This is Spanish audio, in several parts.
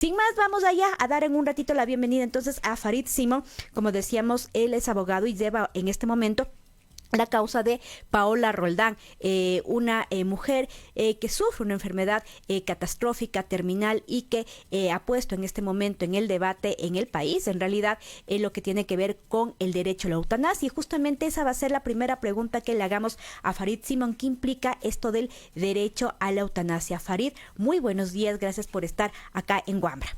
Sin más, vamos allá a dar en un ratito la bienvenida entonces a Farid Simon. Como decíamos, él es abogado y lleva en este momento la causa de Paola Roldán, una mujer que sufre una enfermedad catastrófica, terminal y que ha puesto en este momento en el debate en el país, en realidad, lo que tiene que ver con el derecho a la eutanasia. Y justamente esa va a ser la primera pregunta que le hagamos a Farid Simon. ¿Qué implica esto del derecho a la eutanasia? Farid, muy buenos días, gracias por estar acá en Guambra.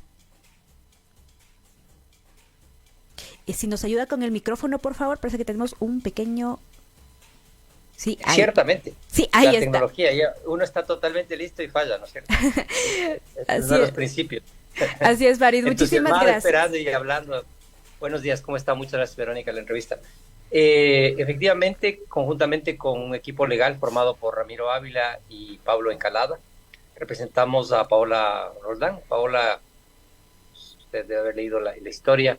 Si nos ayuda con el micrófono, por favor, parece que tenemos un pequeño... Sí, ahí. Ciertamente, Sí, ahí la está. tecnología, ya uno está totalmente listo y falla, ¿no es cierto? Es uno Así de los es, principios. así es, Farid. Muchísimas Entusiasmado, gracias. esperando y hablando. Buenos días, ¿cómo está? Muchas gracias, Verónica, la entrevista. Efectivamente, conjuntamente con un equipo legal formado por Ramiro Ávila y Pablo Encalada, representamos a Paola Roldán. Paola, usted debe haber leído la historia.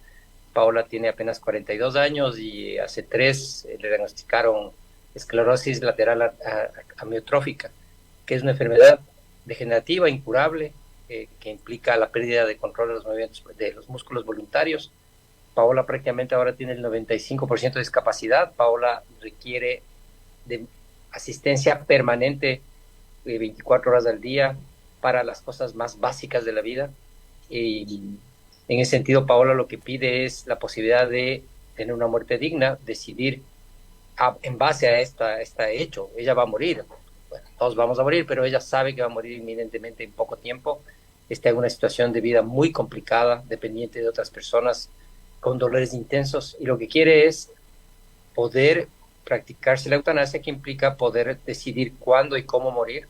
Paola tiene apenas 42 años y hace 3 le diagnosticaron esclerosis lateral amiotrófica, que es una enfermedad degenerativa, incurable, que implica la pérdida de control de los movimientos de los músculos voluntarios. Paola prácticamente ahora tiene el 95% de discapacidad. Paola requiere de asistencia permanente 24 horas al día para las cosas más básicas de la vida. Y en ese sentido, Paola lo que pide es la posibilidad de tener una muerte digna, decidir en base a este hecho. Ella va a morir. Bueno, todos vamos a morir, pero ella sabe que va a morir inminentemente en poco tiempo. Está en una situación de vida muy complicada, dependiente de otras personas, con dolores intensos, y lo que quiere es poder practicarse la eutanasia, que implica poder decidir cuándo y cómo morir,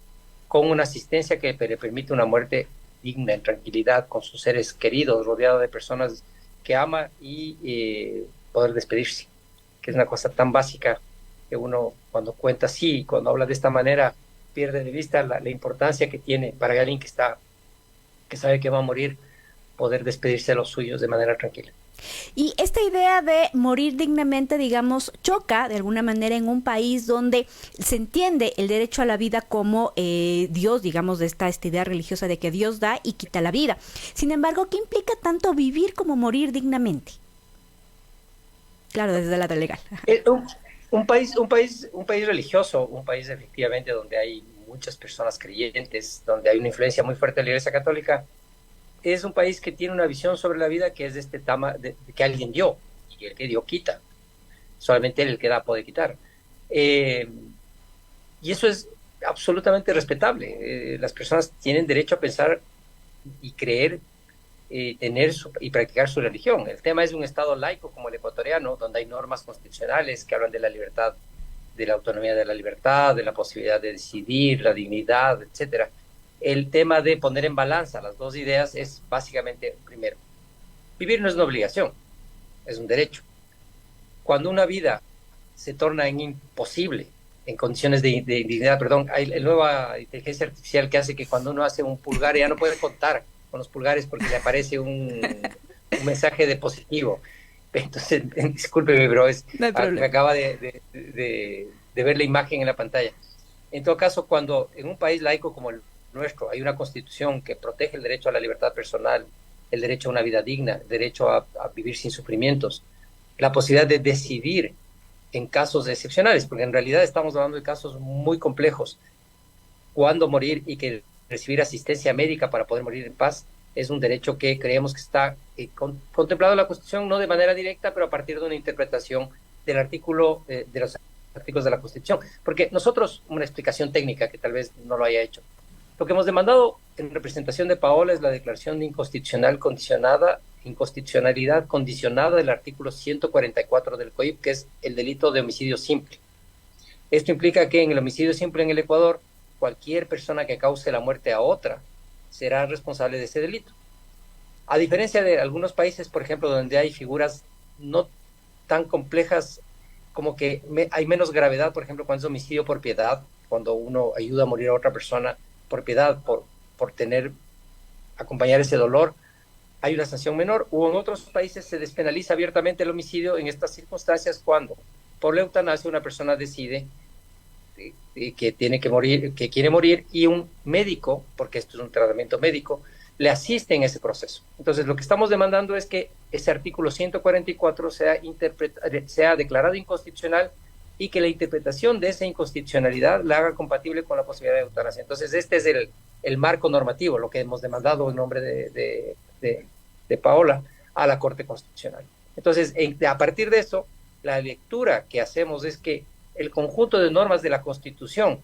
con una asistencia que le permite una muerte digna, en tranquilidad, con sus seres queridos, rodeado de personas que ama y poder despedirse, que es una cosa tan básica que uno cuando cuenta así, cuando habla de esta manera, pierde de vista la importancia que tiene para alguien que sabe que va a morir, poder despedirse de los suyos de manera tranquila. Y esta idea de morir dignamente, digamos, choca de alguna manera en un país donde se entiende el derecho a la vida como Dios, digamos, de esta idea religiosa de que Dios da y quita la vida. Sin embargo, ¿qué implica tanto vivir como morir dignamente? Claro, desde el lado legal. Un país religioso, un país efectivamente donde hay muchas personas creyentes, donde hay una influencia muy fuerte de la Iglesia Católica, es un país que tiene una visión sobre la vida que es de este tema de que alguien dio, y el que dio quita, solamente él el que da puede quitar. Eh, y eso es absolutamente respetable. Las personas tienen derecho a pensar y creer, y practicar su religión. El tema es un Estado laico como el ecuatoriano, donde hay normas constitucionales que hablan de la libertad, de la autonomía de la libertad, de la posibilidad de decidir, la dignidad, etcétera. El tema de poner en balanza las dos ideas es básicamente, primero, vivir no es una obligación, es un derecho. Cuando una vida se torna en imposible, en condiciones de indignidad, perdón, hay la nueva inteligencia artificial que hace que cuando uno hace un pulgar ya no puede contar con los pulgares porque le aparece un mensaje de positivo. Entonces, discúlpeme, pero No hay me problema. acaba de ver la imagen en la pantalla. En todo caso, cuando en un país laico como el nuestro hay una constitución que protege el derecho a la libertad personal, el derecho a una vida digna, el derecho a vivir sin sufrimientos, la posibilidad de decidir en casos excepcionales, porque en realidad estamos hablando de casos muy complejos, cuándo morir y que recibir asistencia médica para poder morir en paz es un derecho que creemos que está contemplado en la Constitución, no de manera directa, pero a partir de una interpretación del artículo, de los artículos de la Constitución. Porque nosotros, una explicación técnica que tal vez no lo haya hecho, lo que hemos demandado en representación de Paola es la declaración de inconstitucionalidad condicionada del artículo 144 del COIP, que es el delito de homicidio simple. Esto implica que en el homicidio simple en el Ecuador, cualquier persona que cause la muerte a otra será responsable de ese delito. A diferencia de algunos países, por ejemplo, donde hay figuras no tan complejas, como que hay menos gravedad, por ejemplo, cuando es homicidio por piedad, cuando uno ayuda a morir a otra persona por piedad, por acompañar ese dolor, hay una sanción menor, o en otros países se despenaliza abiertamente el homicidio en estas circunstancias cuando por la eutanasia una persona decide que tiene que morir, que quiere morir, y un médico, porque esto es un tratamiento médico, le asiste en ese proceso. Entonces, lo que estamos demandando es que ese artículo 144 sea declarado inconstitucional y que la interpretación de esa inconstitucionalidad la haga compatible con la posibilidad de eutanasia. Entonces, este es el marco normativo, lo que hemos demandado en nombre de Paola a la Corte Constitucional. Entonces, a partir de eso, la lectura que hacemos es que el conjunto de normas de la Constitución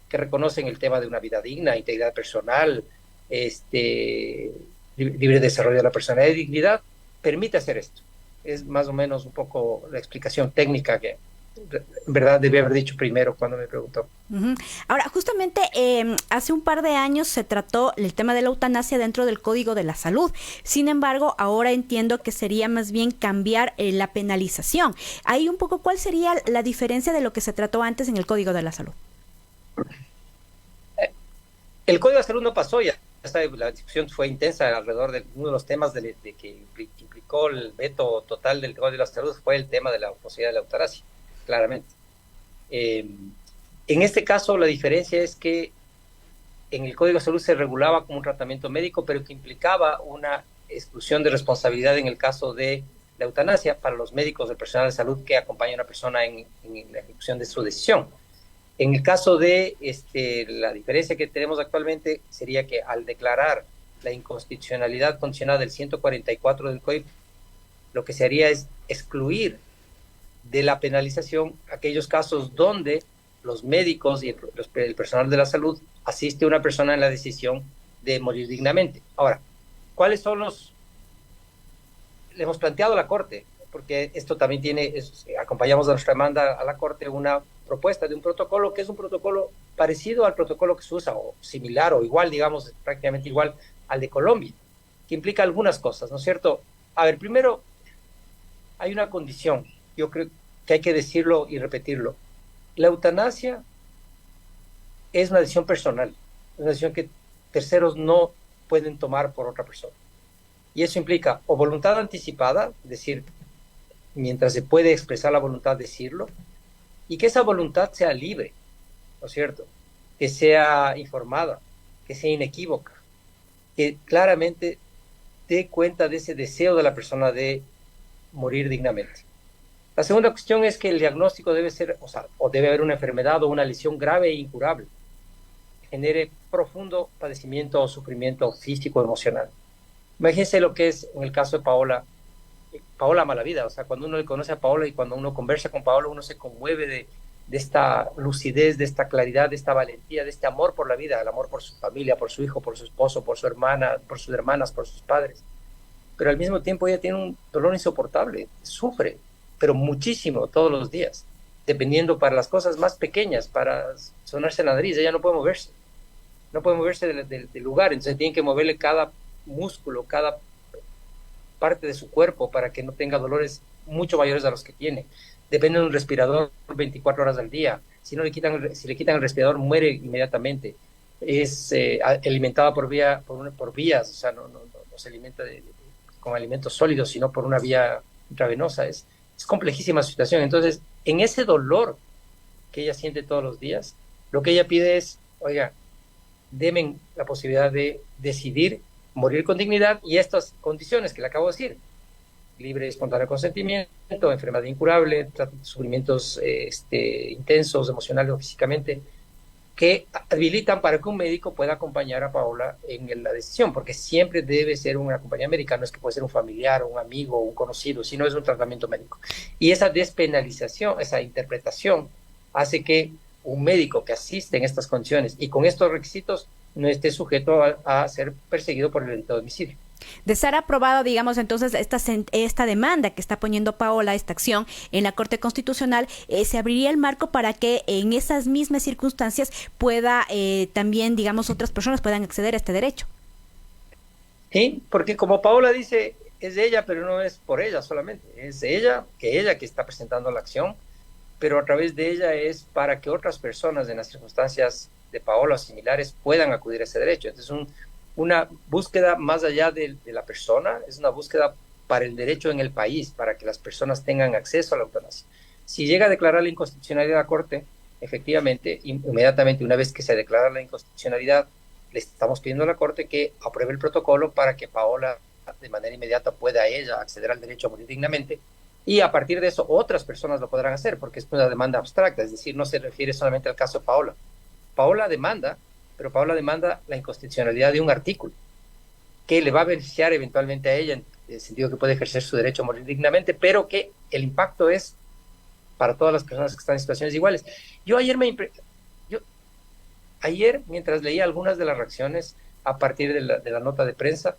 que reconocen el tema de una vida digna, integridad personal, libre desarrollo de la personalidad y dignidad, permite hacer esto. Es más o menos un poco la explicación técnica que en verdad debí haber dicho primero cuando me preguntó. Uh-huh. Ahora, justamente hace un par de años se trató el tema de la eutanasia dentro del Código de la Salud. Sin embargo, ahora entiendo que sería más bien cambiar la penalización. Ahí un poco, ¿cuál sería la diferencia de lo que se trató antes en el Código de la Salud? El Código de la Salud no pasó ya. La discusión fue intensa alrededor de uno de los temas de que implicó el veto total del Código de la Salud fue el tema de la posibilidad de la eutanasia, claramente. En este caso, la diferencia es que en el Código de Salud se regulaba como un tratamiento médico, pero que implicaba una exclusión de responsabilidad en el caso de la eutanasia para los médicos del personal de salud que acompaña a una persona en la ejecución de su decisión. En el caso de la diferencia que tenemos actualmente sería que al declarar la inconstitucionalidad condicional del 144 del Código, lo que se haría es excluir de la penalización aquellos casos donde los médicos y el personal de la salud asiste a una persona en la decisión de morir dignamente. Ahora, ¿cuáles son los? Le hemos planteado a la Corte, porque esto también acompañamos a nuestra demanda a la Corte una propuesta de un protocolo que es un protocolo parecido al protocolo que se usa, o similar, o igual, digamos, prácticamente igual al de Colombia, que implica algunas cosas, ¿no es cierto? A ver, primero, hay una condición, yo creo que hay que decirlo y repetirlo. La eutanasia es una decisión personal, es una decisión que terceros no pueden tomar por otra persona. Y eso implica o voluntad anticipada, es decir, mientras se puede expresar la voluntad, decirlo, y que esa voluntad sea libre, ¿no es cierto? Que sea informada, que sea inequívoca, que claramente dé cuenta de ese deseo de la persona de morir dignamente. La segunda cuestión es que el diagnóstico debe ser, o debe haber una enfermedad o una lesión grave e incurable, que genere profundo padecimiento o sufrimiento físico o emocional. Imagínense lo que es en el caso de Paola Malavida, o sea, cuando uno le conoce a Paola y cuando uno conversa con Paola, uno se conmueve de esta lucidez, de esta claridad, de esta valentía, de este amor por la vida, el amor por su familia, por su hijo, por su esposo, por su hermana, por sus hermanas, por sus padres. Pero al mismo tiempo ella tiene un dolor insoportable, sufre, pero muchísimo todos los días, dependiendo para las cosas más pequeñas, para sonarse la nariz, ella no puede moverse del lugar, entonces tienen que moverle cada músculo, cada parte de su cuerpo para que no tenga dolores mucho mayores a los que tiene. Depende de un respirador 24 horas al día. Si le quitan el respirador, muere inmediatamente. Es alimentada por vías, o sea, no se alimenta con alimentos sólidos, sino por una vía intravenosa. Es complejísima su situación. Entonces, en ese dolor que ella siente todos los días, lo que ella pide es, oiga, denme la posibilidad de decidir morir con dignidad y estas condiciones que le acabo de decir, libre y espontáneo consentimiento, enfermedad incurable, sufrimientos intensos emocionales o físicamente, que habilitan para que un médico pueda acompañar a Paola en la decisión, porque siempre debe ser una compañía médica, no es que puede ser un familiar, un amigo, un conocido, sino es un tratamiento médico. Y esa despenalización, esa interpretación, hace que un médico que asiste en estas condiciones y con estos requisitos no esté sujeto a ser perseguido por el delito de homicidio. De ser aprobado, digamos, entonces esta demanda que está poniendo Paola, esta acción en la Corte Constitucional, se abriría el marco para que en esas mismas circunstancias pueda también, digamos, otras personas puedan acceder a este derecho. Sí, porque como Paola dice, es de ella, pero no es por ella solamente, es ella que está presentando la acción, pero a través de ella es para que otras personas en las circunstancias de Paola o similares puedan acudir a ese derecho. Entonces, una búsqueda más allá de la persona, es una búsqueda para el derecho en el país, para que las personas tengan acceso a la eutanasia. Si llega a declarar la inconstitucionalidad de la Corte, efectivamente, inmediatamente una vez que se declara la inconstitucionalidad, le estamos pidiendo a la Corte que apruebe el protocolo para que Paola de manera inmediata pueda ella acceder al derecho a morir dignamente, y a partir de eso otras personas lo podrán hacer, porque es una demanda abstracta, es decir, no se refiere solamente al caso de Paola. Paola demanda, pero Paola demanda la inconstitucionalidad de un artículo que le va a beneficiar eventualmente a ella, en el sentido que puede ejercer su derecho a morir dignamente, pero que el impacto es para todas las personas que están en situaciones iguales. Yo ayer, mientras leía algunas de las reacciones a partir de la nota de prensa,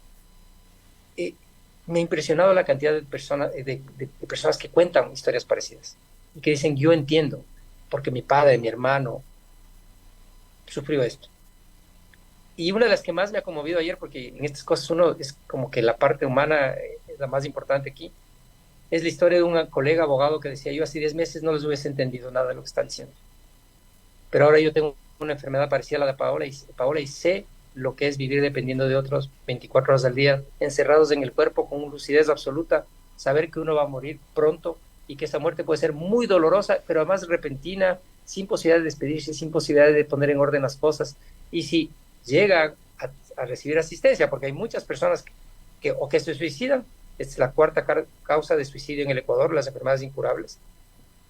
me ha impresionado la cantidad de personas que cuentan historias parecidas y que dicen, yo entiendo, porque mi padre, mi hermano, sufrió esto. Y una de las que más me ha conmovido ayer, porque en estas cosas uno es como que la parte humana es la más importante aquí, es la historia de un colega abogado que decía, yo hace 10 meses no les hubiese entendido nada de lo que están diciendo. Pero ahora yo tengo una enfermedad parecida a la de Paola y sé lo que es vivir dependiendo de otros 24 horas al día, encerrados en el cuerpo con lucidez absoluta, saber que uno va a morir pronto y que esa muerte puede ser muy dolorosa, pero además repentina, sin posibilidad de despedirse, sin posibilidad de poner en orden las cosas. Y si llega a recibir asistencia, porque hay muchas personas que se suicidan, es la cuarta causa de suicidio en el Ecuador, las enfermedades incurables,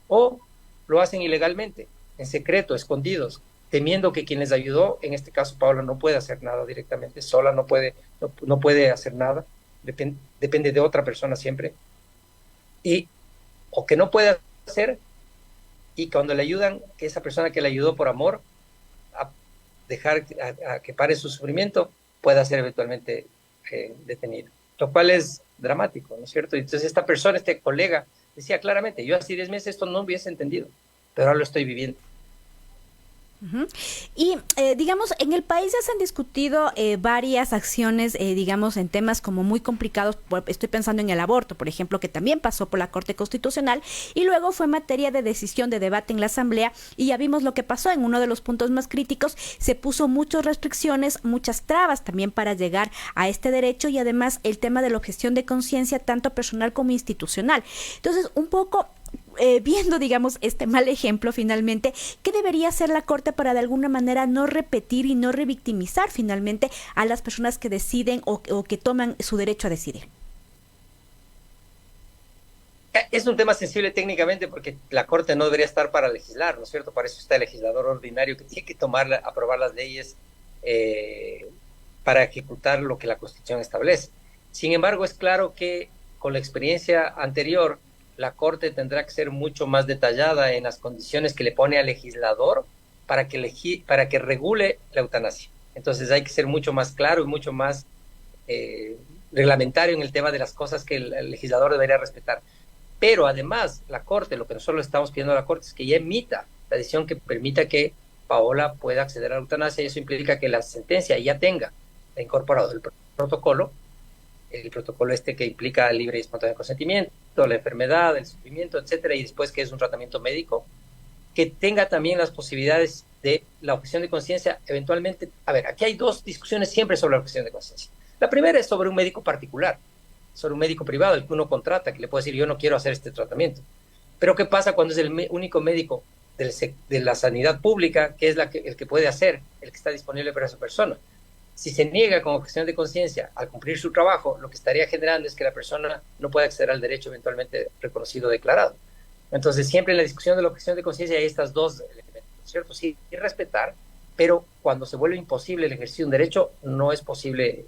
o lo hacen ilegalmente, en secreto, escondidos, temiendo que quien les ayudó, en este caso Paola, no puede hacer nada directamente, sola no puede hacer nada, depende de otra persona siempre, o que no puede hacer, y cuando le ayudan, que esa persona que le ayudó por amor, a dejar a que pare su sufrimiento, pueda ser eventualmente detenido, lo cual es dramático, ¿no es cierto? Entonces esta persona, este colega, decía claramente, yo hace 10 meses esto no hubiese entendido, pero ahora lo estoy viviendo. Uh-huh. Y digamos, en el país ya se han discutido varias acciones, digamos, en temas como muy complicados. Estoy pensando en el aborto, por ejemplo, que también pasó por la Corte Constitucional y luego fue materia de decisión de debate en la Asamblea, y ya vimos lo que pasó. En uno de los puntos más críticos se puso muchas restricciones, muchas trabas también para llegar a este derecho, y además el tema de la objeción de conciencia, tanto personal como institucional. Entonces, un poco viendo, digamos, este mal ejemplo finalmente, ¿qué debería hacer la Corte para de alguna manera no repetir y no revictimizar finalmente a las personas que deciden o que toman su derecho a decidir? Es un tema sensible técnicamente porque la Corte no debería estar para legislar, ¿no es cierto? Para eso está el legislador ordinario que tiene que aprobar las leyes para ejecutar lo que la Constitución establece. Sin embargo, es claro que con la experiencia anterior, la Corte tendrá que ser mucho más detallada en las condiciones que le pone al legislador para que regule la eutanasia. Entonces hay que ser mucho más claro y mucho más reglamentario en el tema de las cosas que el legislador debería respetar. Pero además, la Corte, lo que nosotros le estamos pidiendo a la Corte es que ya emita la decisión que permita que Paola pueda acceder a la eutanasia, y eso implica que la sentencia ya tenga incorporado el protocolo que implica el libre y espontáneo consentimiento, la enfermedad, el sufrimiento, etcétera, y después que es un tratamiento médico, que tenga también las posibilidades de la objeción de conciencia, eventualmente. A ver, aquí hay dos discusiones siempre sobre la objeción de conciencia. La primera es sobre un médico particular, sobre un médico privado, el que uno contrata, que le puede decir, yo no quiero hacer este tratamiento. Pero ¿qué pasa cuando es el único médico de la sanidad pública, que es el que puede hacer, el que está disponible para esa persona? Si se niega con objeción de conciencia al cumplir su trabajo, lo que estaría generando es que la persona no pueda acceder al derecho eventualmente reconocido o declarado. Entonces, siempre en la discusión de la objeción de conciencia hay estos dos elementos, ¿cierto? Sí, respetar, pero cuando se vuelve imposible el ejercicio de un derecho, no es posible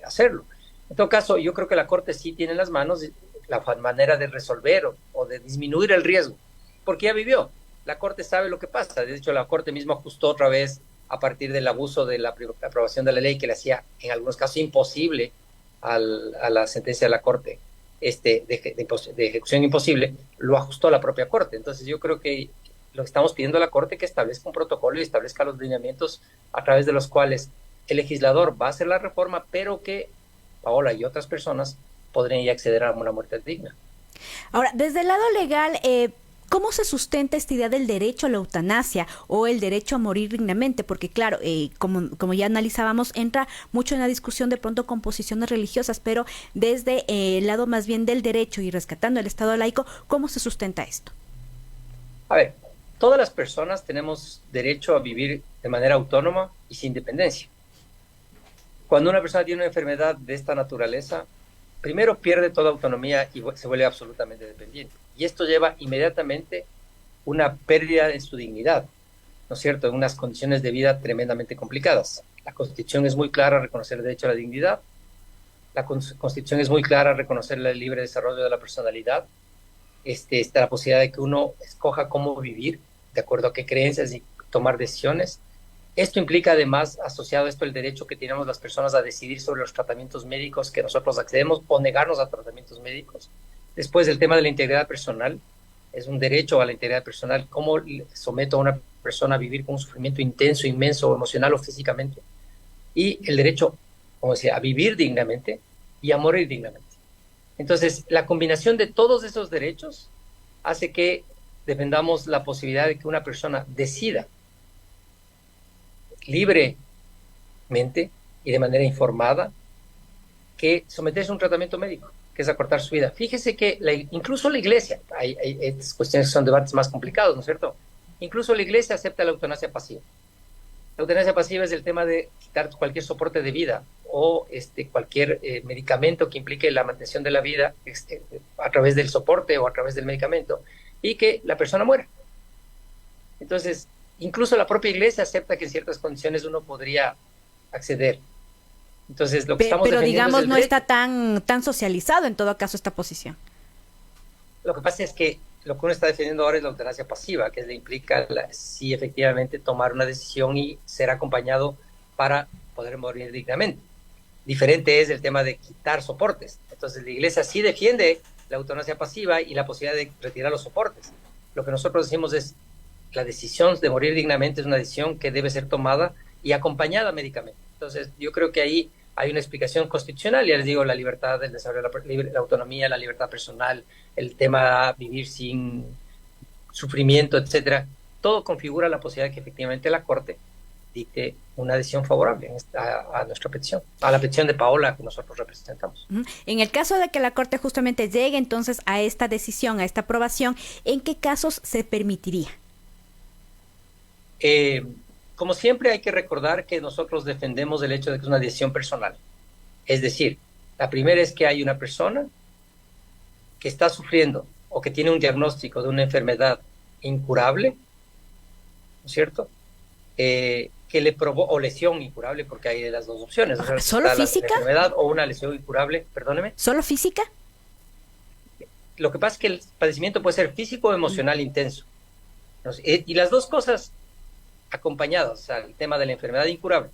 hacerlo. En todo caso, yo creo que la Corte sí tiene en las manos la manera de resolver o de disminuir el riesgo, porque ya vivió. La Corte sabe lo que pasa. De hecho, la Corte misma ajustó otra vez a partir del abuso de la aprobación de la ley, que le hacía en algunos casos imposible a la sentencia de la Corte de ejecución imposible, lo ajustó la propia Corte. Entonces yo creo que lo que estamos pidiendo a la Corte es que establezca un protocolo y establezca los lineamientos a través de los cuales el legislador va a hacer la reforma, pero que Paola y otras personas podrían ya acceder a una muerte digna. Ahora, desde el lado legal, ¿cómo se sustenta esta idea del derecho a la eutanasia o el derecho a morir dignamente? Porque claro, como ya analizábamos, entra mucho en la discusión de pronto con posiciones religiosas, pero desde el lado más bien del derecho y rescatando el Estado laico, ¿cómo se sustenta esto? A ver, todas las personas tenemos derecho a vivir de manera autónoma y sin dependencia. Cuando una persona tiene una enfermedad de esta naturaleza, primero pierde toda autonomía y se vuelve absolutamente dependiente. Y esto lleva inmediatamente una pérdida en su dignidad, ¿no es cierto?, en unas condiciones de vida tremendamente complicadas. La Constitución es muy clara a reconocer el derecho a la dignidad, la Constitución es muy clara a reconocer el libre desarrollo de la personalidad, está la posibilidad de que uno escoja cómo vivir, de acuerdo a qué creencias y tomar decisiones. Esto implica además, asociado a esto, el derecho que tenemos las personas a decidir sobre los tratamientos médicos que nosotros accedemos o negarnos a tratamientos médicos. Después, el tema de la integridad personal, es un derecho a la integridad personal, cómo someto a una persona a vivir con un sufrimiento intenso, inmenso, emocional o físicamente, y el derecho, como decía, a vivir dignamente y a morir dignamente. Entonces, la combinación de todos esos derechos hace que defendamos la posibilidad de que una persona decida libremente y de manera informada que someterse a un tratamiento médico, que es acortar su vida. Fíjese que incluso la Iglesia, hay estas cuestiones que son debates más complicados, ¿no es cierto? Incluso la Iglesia acepta la eutanasia pasiva. La eutanasia pasiva es el tema de quitar cualquier soporte de vida o cualquier medicamento que implique la mantención de la vida a través del soporte o a través del medicamento y que la persona muera. Entonces, incluso la propia Iglesia acepta que en ciertas condiciones uno podría acceder. Entonces, lo que estamos pero defendiendo digamos, es el no derecho. está tan socializado en todo caso esta posición. Lo que pasa es que lo que uno está defendiendo ahora es la eutanasia pasiva, que le implica sí efectivamente tomar una decisión y ser acompañado para poder morir dignamente. Diferente es el tema de quitar soportes. Entonces la Iglesia sí defiende la eutanasia pasiva y la posibilidad de retirar los soportes. Lo que nosotros decimos es la decisión de morir dignamente es una decisión que debe ser tomada y acompañada médicamente. Entonces yo creo que ahí hay una explicación constitucional, ya les digo, la libertad, el desarrollo de la autonomía, la libertad personal, el tema de vivir sin sufrimiento, etcétera. Todo configura la posibilidad de que efectivamente la Corte dicte una decisión favorable a nuestra petición, a la petición de Paola que nosotros representamos. En el caso de que la Corte justamente llegue entonces a esta decisión, a esta aprobación, ¿en qué casos se permitiría? Como siempre hay que recordar que nosotros defendemos el hecho de que es una decisión personal. Es decir, la primera es que hay una persona que está sufriendo o que tiene un diagnóstico de una enfermedad incurable, ¿no es cierto? Que le provoca, o lesión incurable, porque hay de las dos opciones. O sea, ¿Solo física? La enfermedad o una lesión incurable, perdóneme. ¿Solo física? Lo que pasa es que el padecimiento puede ser físico o emocional intenso. Y las dos cosas acompañadas, o sea, el tema de la enfermedad incurable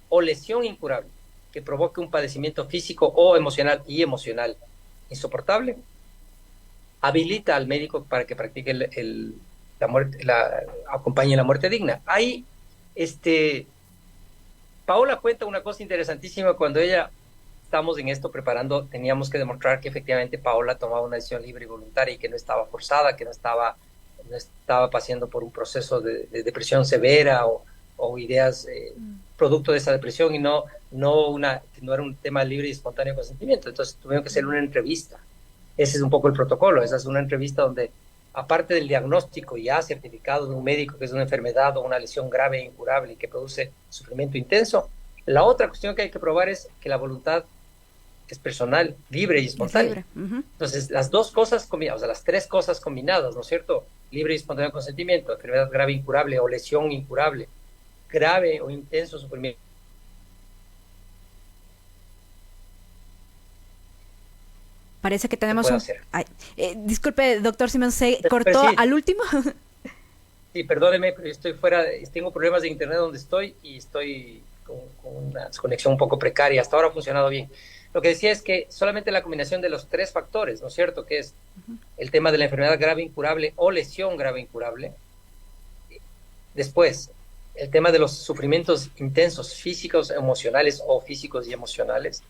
o lesión incurable que provoque un padecimiento físico o emocional insoportable, habilita al médico para que practique acompañe la muerte digna. Ahí, Paola cuenta una cosa interesantísima. Cuando estábamos en esto preparando, teníamos que demostrar que efectivamente Paola tomaba una decisión libre y voluntaria y que no estaba forzada, que no estaba pasando por un proceso de depresión severa o ideas producto de esa depresión y no era un tema libre y espontáneo consentimiento. Entonces tuvimos que hacer una entrevista. Ese es un poco el protocolo. Esa es una entrevista donde, aparte del diagnóstico ya certificado de un médico que es una enfermedad o una lesión grave e incurable y que produce sufrimiento intenso, la otra cuestión que hay que probar es que la voluntad es personal, libre y espontánea. Entonces, las dos cosas combinadas, o sea, las tres cosas combinadas, ¿no es cierto? Libre y espontáneo consentimiento, enfermedad grave incurable o lesión incurable, grave o intenso sufrimiento. Parece que tenemos disculpe, doctor Simón, ¿se cortó sí, al último? Sí, perdóneme, pero estoy fuera, tengo problemas de internet donde estoy y estoy con una conexión un poco precaria. Hasta ahora ha funcionado bien. Lo que decía es que solamente la combinación de los tres factores, ¿no es cierto?, que es el tema de la enfermedad grave incurable o lesión grave incurable. Después, el tema de los sufrimientos intensos físicos, emocionales o físicos y emocionales.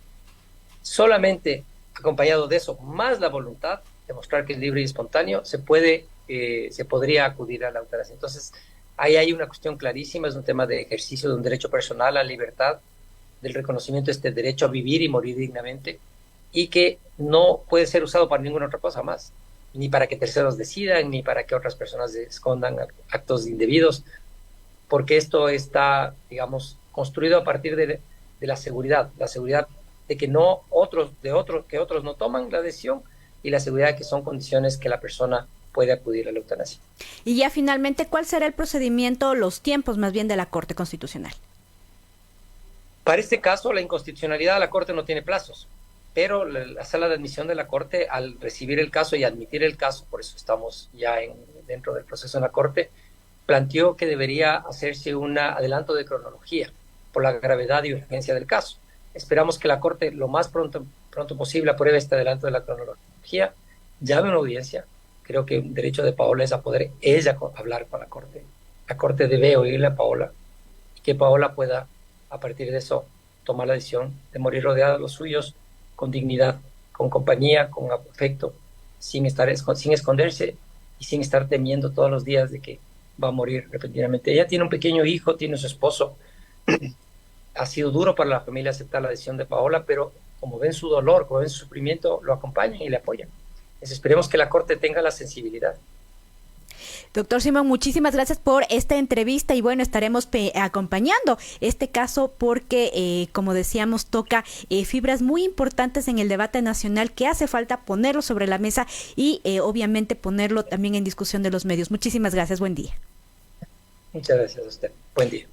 Solamente acompañado de eso, más la voluntad, demostrar que es libre y espontáneo, se podría acudir a la eutanasia. Entonces, ahí hay una cuestión clarísima, es un tema de ejercicio de un derecho personal a la libertad, del reconocimiento de este derecho a vivir y morir dignamente, y que no puede ser usado para ninguna otra cosa más, ni para que terceros decidan, ni para que otras personas escondan actos indebidos, porque esto está, digamos, construido a partir de de la seguridad de que otros no toman la decisión, y la seguridad de que son condiciones que la persona puede acudir a la eutanasia. Y ya finalmente, ¿cuál será el procedimiento, los tiempos más bien de la Corte Constitucional? Para este caso, la inconstitucionalidad de la Corte no tiene plazos, pero la sala de admisión de la Corte, al recibir el caso y admitir el caso, por eso estamos ya dentro del proceso en la Corte, planteó que debería hacerse un adelanto de cronología por la gravedad y urgencia del caso. Esperamos que la Corte lo más pronto posible apruebe este adelanto de la cronología, llame una audiencia. Creo que un derecho de Paola es a poder ella hablar con la Corte. La Corte debe oírle a Paola, y que Paola pueda, a partir de eso, tomar la decisión de morir rodeada de los suyos, con dignidad, con compañía, con afecto, sin esconderse y sin estar temiendo todos los días de que va a morir repentinamente. Ella tiene un pequeño hijo, tiene su esposo. Ha sido duro para la familia aceptar la decisión de Paola, pero como ven su dolor, como ven su sufrimiento, lo acompañan y le apoyan. Entonces, esperemos que la Corte tenga la sensibilidad. Doctor Simón, muchísimas gracias por esta entrevista y bueno, estaremos acompañando este caso porque, como decíamos, toca fibras muy importantes en el debate nacional que hace falta ponerlo sobre la mesa y obviamente ponerlo también en discusión de los medios. Muchísimas gracias, buen día. Muchas gracias a usted, buen día.